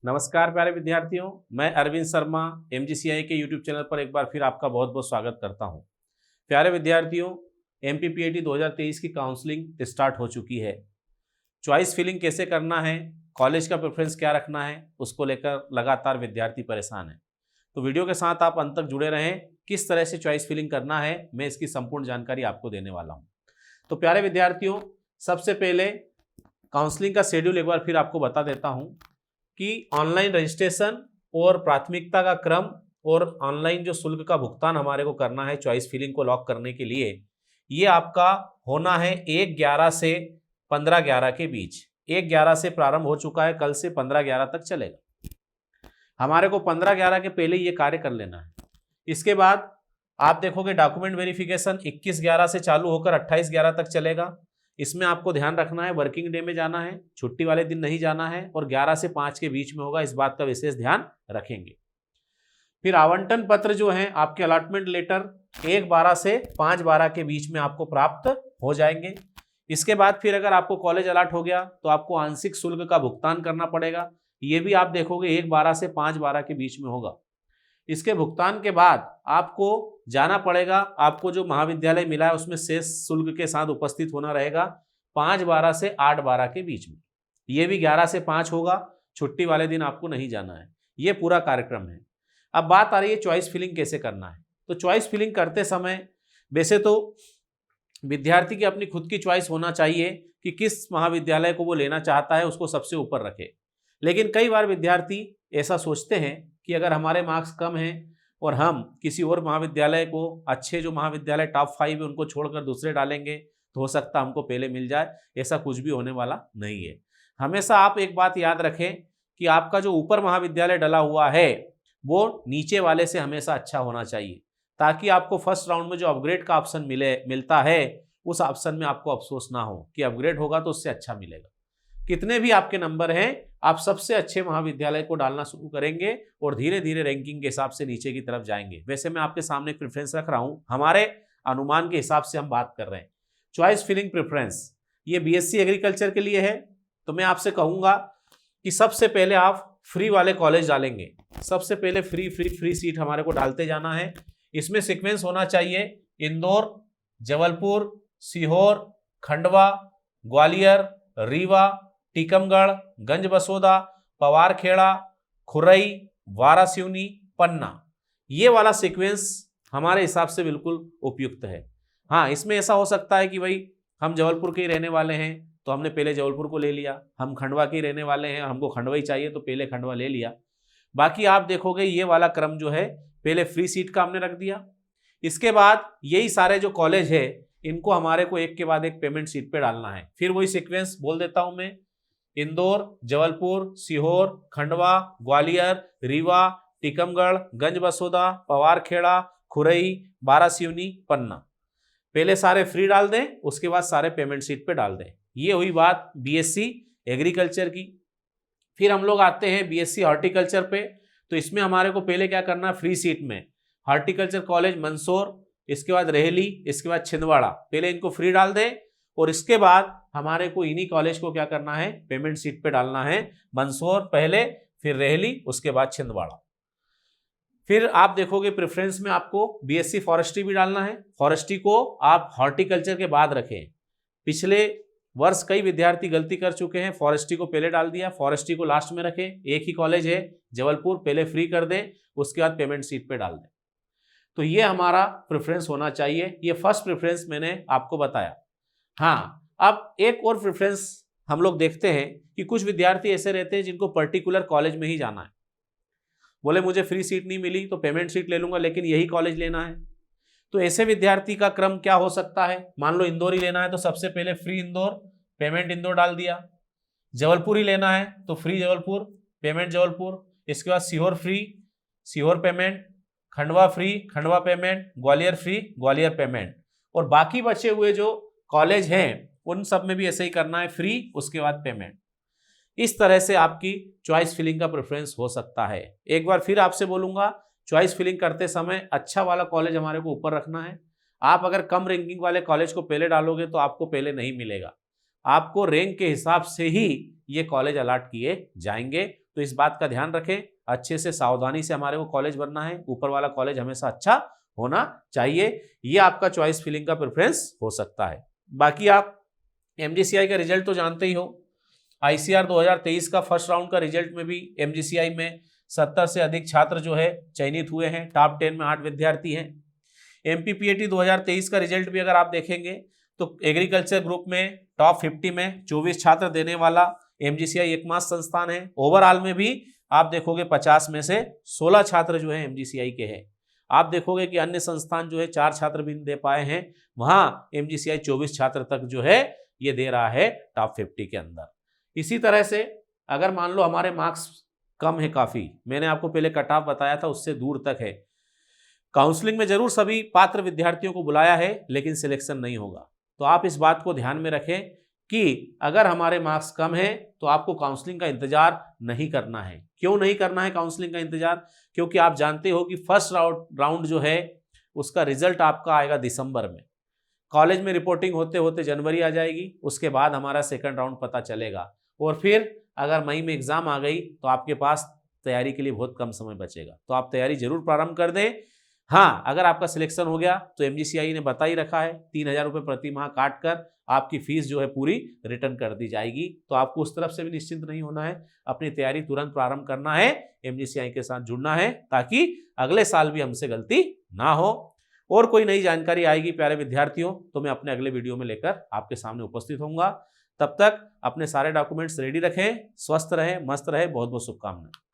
नमस्कार प्यारे विद्यार्थियों, मैं अरविंद शर्मा एमजीसीआई के यूट्यूब चैनल पर एक बार फिर आपका बहुत बहुत स्वागत करता हूं। प्यारे विद्यार्थियों, एमपीपीएटी 2023 की काउंसलिंग स्टार्ट हो चुकी है। चॉइस फिलिंग कैसे करना है, कॉलेज का प्रेफरेंस क्या रखना है, उसको लेकर लगातार विद्यार्थी परेशान है। तो वीडियो के साथ आप अंत तक जुड़े रहें। किस तरह से चॉइस फिलिंग करना है, मैं इसकी संपूर्ण जानकारी आपको देने वाला हूँ। तो प्यारे विद्यार्थियों, सबसे पहले काउंसलिंग का शेड्यूल एक बार फिर आपको बता देता हूँ कि ऑनलाइन रजिस्ट्रेशन और प्राथमिकता का क्रम और ऑनलाइन जो शुल्क का भुगतान हमारे को करना है चॉइस फिलिंग को लॉक करने के लिए, ये आपका होना है 1/11 से 15/11 के बीच। 1/11 से प्रारंभ हो चुका है, कल से 15/11 तक चलेगा। हमारे को 15/11 के पहले ये कार्य कर लेना है। इसके बाद आप देखोगे डॉक्यूमेंट वेरिफिकेशन 21/11 से चालू होकर 28/11 तक चलेगा। इसमें आपको ध्यान रखना है वर्किंग डे में जाना है, छुट्टी वाले दिन नहीं जाना है और 11 से 5 के बीच में होगा, इस बात का विशेष ध्यान रखेंगे। फिर आवंटन पत्र जो है आपके अलॉटमेंट लेटर 1/12 से 5/12 के बीच में आपको प्राप्त हो जाएंगे। इसके बाद फिर अगर आपको कॉलेज अलॉट हो गया तो आपको आंशिक शुल्क का भुगतान करना पड़ेगा। ये भी आप देखोगे 1/12 से 5/12 के बीच में होगा। इसके भुगतान के बाद आपको जाना पड़ेगा, आपको जो महाविद्यालय मिला है उसमें शेष शुल्क के साथ उपस्थित होना रहेगा 5/12 से 8/12 के बीच में। ये भी 11 से 5 होगा, छुट्टी वाले दिन आपको नहीं जाना है। ये पूरा कार्यक्रम है। अब बात आ रही है चॉइस फिलिंग कैसे करना है। तो चॉइस फिलिंग करते समय वैसे तो विद्यार्थी की अपनी खुद की चॉइस होना चाहिए कि किस महाविद्यालय को वो लेना चाहता है, उसको सबसे ऊपर रखे। लेकिन कई बार विद्यार्थी ऐसा सोचते हैं कि अगर हमारे मार्क्स कम हैं और हम किसी और महाविद्यालय को, अच्छे जो महाविद्यालय टॉप 5 है उनको छोड़कर दूसरे डालेंगे तो हो सकता हमको पहले मिल जाए। ऐसा कुछ भी होने वाला नहीं है। हमेशा आप एक बात याद रखें कि आपका जो ऊपर महाविद्यालय डला हुआ है वो नीचे वाले से हमेशा अच्छा होना चाहिए, ताकि आपको फर्स्ट राउंड में जो अपग्रेड का ऑप्शन मिलता है उस ऑप्शन में आपको अफसोस ना हो कि अपग्रेड होगा तो उससे अच्छा मिलेगा। कितने भी आपके नंबर हैं, आप सबसे अच्छे महाविद्यालय को डालना शुरू करेंगे और धीरे धीरे रैंकिंग के हिसाब से नीचे की तरफ जाएंगे। वैसे मैं आपके सामने एक प्रेफरेंस रख रहा हूं, हमारे अनुमान के हिसाब से हम बात कर रहे हैं। चॉइस फिलिंग प्रेफरेंस ये बीएससी एग्रीकल्चर के लिए है। तो मैं आपसे कहूंगा कि सबसे पहले आप फ्री वाले कॉलेज डालेंगे। सबसे पहले फ्री सीट हमारे को डालते जाना है। इसमें सीक्वेंस होना चाहिए इंदौर, जबलपुर, सीहोर, खंडवा, ग्वालियर, रीवा, टीकमगढ़, गंजबसौदा, पवारखेड़ा, खुरई, वारासिवनी, पन्ना। ये वाला सीक्वेंस हमारे हिसाब से बिल्कुल उपयुक्त है। हाँ, इसमें ऐसा हो सकता है कि भाई हम जबलपुर के ही रहने वाले हैं तो हमने पहले जबलपुर को ले लिया, हम खंडवा के ही रहने वाले हैं हमको खंडवा ही चाहिए तो पहले खंडवा ले लिया। बाकी आप देखोगे ये वाला क्रम जो है पहले फ्री सीट का हमने रख दिया। इसके बाद यही सारे जो कॉलेज है इनको हमारे को एक के बाद एक पेमेंट सीट पे डालना है। फिर वही सीक्वेंस बोल देता हूं मैं, इंदौर, जबलपुर, सीहोर, खंडवा, ग्वालियर, रीवा, टीकमगढ़, गंजबसौदा, पवारखेड़ा, खुरई, वारासिवनी, पन्ना। पहले सारे फ्री डाल दें, उसके बाद सारे पेमेंट सीट पे डाल दें। ये हुई बात बीएससी एग्रीकल्चर की। फिर हम लोग आते हैं बीएससी हॉर्टिकल्चर पे। तो इसमें हमारे को पहले क्या करना है, फ्री सीट में हॉर्टिकल्चर कॉलेज मंदसौर, इसके बाद रेहली, इसके बाद छिंदवाड़ा, पहले इनको फ्री डाल दें और इसके बाद हमारे को इन्हीं कॉलेज को क्या करना है, पेमेंट सीट पे डालना है। मंदसौर पहले, फिर रेहली, उसके बाद छिंदवाड़ा। फिर आप देखोगे प्रेफरेंस में आपको बीएससी फॉरेस्ट्री भी डालना है। फॉरेस्ट्री को आप हॉर्टिकल्चर के बाद रखें। पिछले वर्ष कई विद्यार्थी गलती कर चुके हैं, फॉरेस्ट्री को पहले डाल दिया, फॉरेस्ट्री को लास्ट में रखें। एक ही कॉलेज है जबलपुर, पहले फ्री कर दें, उसके बाद पेमेंट सीट पे डाल दें। तो ये हमारा प्रेफरेंस होना चाहिए। ये फर्स्ट प्रेफरेंस मैंने आपको बताया। हाँ, अब एक और प्रेफरेंस हम लोग देखते हैं कि कुछ विद्यार्थी ऐसे रहते हैं जिनको पर्टिकुलर कॉलेज में ही जाना है। बोले मुझे फ्री सीट नहीं मिली तो पेमेंट सीट ले लूंगा लेकिन यही कॉलेज लेना है। तो ऐसे विद्यार्थी का क्रम क्या हो सकता है, मान लो इंदौर ही लेना है तो सबसे पहले फ्री इंदौर, पेमेंट इंदौर डाल दिया। जबलपुर ही लेना है तो फ्री जबलपुर, पेमेंट जबलपुर। इसके बाद Sehore free, Sehore payment, Khandwa free, Khandwa payment, Gwalior free, Gwalior payment. और बाकी बचे हुए जो कॉलेज हैं उन सब में भी ऐसे ही करना है, फ्री उसके बाद पेमेंट। इस तरह से आपकी चॉइस फिलिंग का प्रेफरेंस हो सकता है। एक बार फिर आपसे बोलूंगा, चॉइस फिलिंग करते समय अच्छा वाला कॉलेज हमारे को ऊपर रखना है। आप अगर कम रैंकिंग वाले कॉलेज को पहले डालोगे तो आपको पहले नहीं मिलेगा। आपको रैंक के हिसाब से ही ये कॉलेज अलॉट किए जाएंगे। तो इस बात का ध्यान रखें, अच्छे से सावधानी से हमारे को कॉलेज बनना है, ऊपर वाला कॉलेज हमेशा अच्छा होना चाहिए। ये आपका चॉइस फिलिंग का प्रेफरेंस हो सकता है। बाकी आप एमजीसीआई का रिजल्ट तो जानते ही हो। आईसीआर 2023 का फर्स्ट राउंड का रिजल्ट में भी एमजीसीआई में 70 से अधिक छात्र जो है चयनित हुए हैं। टॉप 10 में 8 विद्यार्थी हैं। एमपीपीएटी 2023 का रिजल्ट भी अगर आप देखेंगे तो एग्रीकल्चर ग्रुप में टॉप 50 में 24 छात्र देने वाला एमजीसीआई एकमात्र संस्थान है। ओवरऑल में भी आप देखोगे 50 में से 16 छात्र जो है एमजीसीआई के हैं। आप देखोगे कि अन्य संस्थान जो है 4 छात्र भी दे पाए हैं, वहां एमजीसीआई 24 छात्र तक जो है ये दे रहा है टॉप 50 के अंदर। इसी तरह से अगर मान लो हमारे मार्क्स कम है काफी, मैंने आपको पहले कट ऑफ बताया था उससे दूर तक है, काउंसलिंग में जरूर सभी पात्र विद्यार्थियों को बुलाया है लेकिन सिलेक्शन नहीं होगा। तो आप इस बात को ध्यान में रखें कि अगर हमारे मार्क्स कम है तो आपको काउंसलिंग का इंतजार नहीं करना है। क्यों नहीं करना है काउंसलिंग का इंतजार? क्योंकि आप जानते हो कि फर्स्ट राउंड जो है उसका रिजल्ट आपका आएगा दिसंबर में, कॉलेज में रिपोर्टिंग होते होते जनवरी आ जाएगी, उसके बाद हमारा सेकंड राउंड पता चलेगा और फिर अगर मई में एग्जाम आ गई तो आपके पास तैयारी के लिए बहुत कम समय बचेगा। तो आप तैयारी जरूर प्रारंभ कर दें। हाँ, अगर आपका सिलेक्शन हो गया तो एमजीसीआई ने बता ही रखा है 3000 रुपये प्रति माह काट कर आपकी फीस जो है पूरी रिटर्न कर दी जाएगी। तो आपको उस तरफ से भी निश्चिंत नहीं होना है, अपनी तैयारी तुरंत प्रारंभ करना है, एमजीसीआई के साथ जुड़ना है ताकि अगले साल भी हमसे गलती ना हो। और कोई नई जानकारी आएगी प्यारे विद्यार्थियों तो मैं अपने अगले वीडियो में लेकर आपके सामने उपस्थित होऊंगा। तब तक अपने सारे डॉक्यूमेंट्स रेडी रखें, स्वस्थ रहें, मस्त रहें। बहुत बहुत शुभकामनाएं।